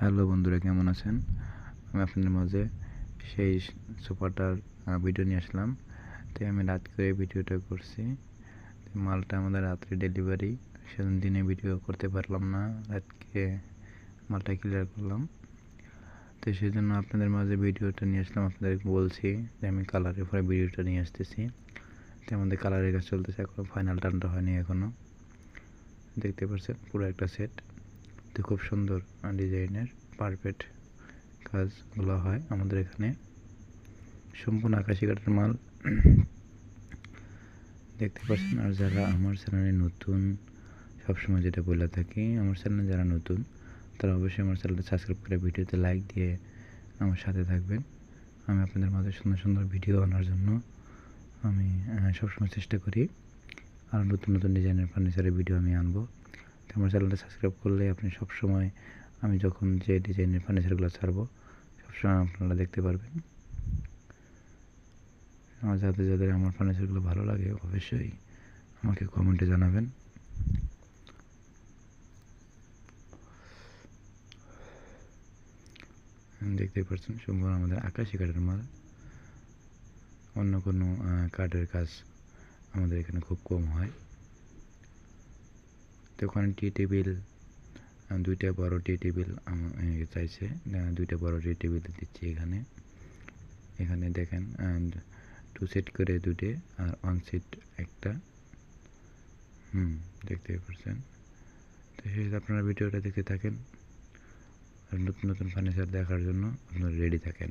Hello বন্ধুরা, কেমন আছেন? আমি আপনাদের মাঝে সেই সোফাটার ভিডিও নিয়ে আসলাম। তাই আমি রাত করে ভিডিওটা করছি। মালটা আমাদের রাত্রে ডেলিভারি, সেদিন দিনে ভিডিও করতে পারলাম না, রাতকে মালটা ক্লিয়ার করলাম। তো সেই জন্য আপনাদের মাঝে ভিডিওটা নিয়ে আসলাম। আপনাদেরকে বলছি যে আমি কালারের পরে ভিডিওটা নিয়ে আসতেছি। তো আমাদের কালারের কাজ চলতেছে, এখনও ফাইনাল টানটা হয়নি। এখনও দেখতে পাচ্ছেন পুরো একটা সেট। তো খুব সুন্দর ডিজাইনের পারফেক্ট কাজগুলো হয় আমাদের এখানে, সম্পূর্ণ আকাশি কাঠের মাল দেখতে পাচ্ছেন। আর যারা আমার চ্যানেলে নতুন, সবসময় যেটা বলে থাকি, আমার চ্যানেলে যারা নতুন তারা অবশ্যই আমার চ্যানেলটা সাবস্ক্রাইব করে ভিডিওতে লাইক দিয়ে আমার সাথে থাকবেন। আমি আপনাদের মাঝে সুন্দর সুন্দর ভিডিও আনার জন্য আমি সবসময় চেষ্টা করি। আর নতুন নতুন ডিজাইনের ফার্নিচারের ভিডিও আমি আনবো। তো আমার চ্যানেলটা সাবস্ক্রাইব করলে আপনি সবসময় আমি যখন যে ডিজাইনের ফার্নিচারগুলো ছাড়বো সবসময় আপনারা দেখতে পারবেন। আমার যাদের যাদের আমার ফার্নিচারগুলো ভালো লাগে অবশ্যই আমাকে কমেন্টে জানাবেন। দেখতে পাচ্ছেন সম্পূর্ণ আমাদের আকাশি কাঠের মাল। অন্য কোনো কাঠের কাজ আমাদের এখানে খুব কম হয়। তো ওখানে টি টেবিল, দুইটা বড় টি টেবিল চাইছে, দুইটা বড় টি টেবিল দিচ্ছি এখানে। এখানে দেখেন 2 সেট করে দুটো আর 1 সেট একটা। দেখতে পাচ্ছেন। তো সেই আপনারা ভিডিওটা দেখতে থাকেন আর নতুন নতুন ফার্নিচার দেখার জন্য আপনারা রেডি থাকেন।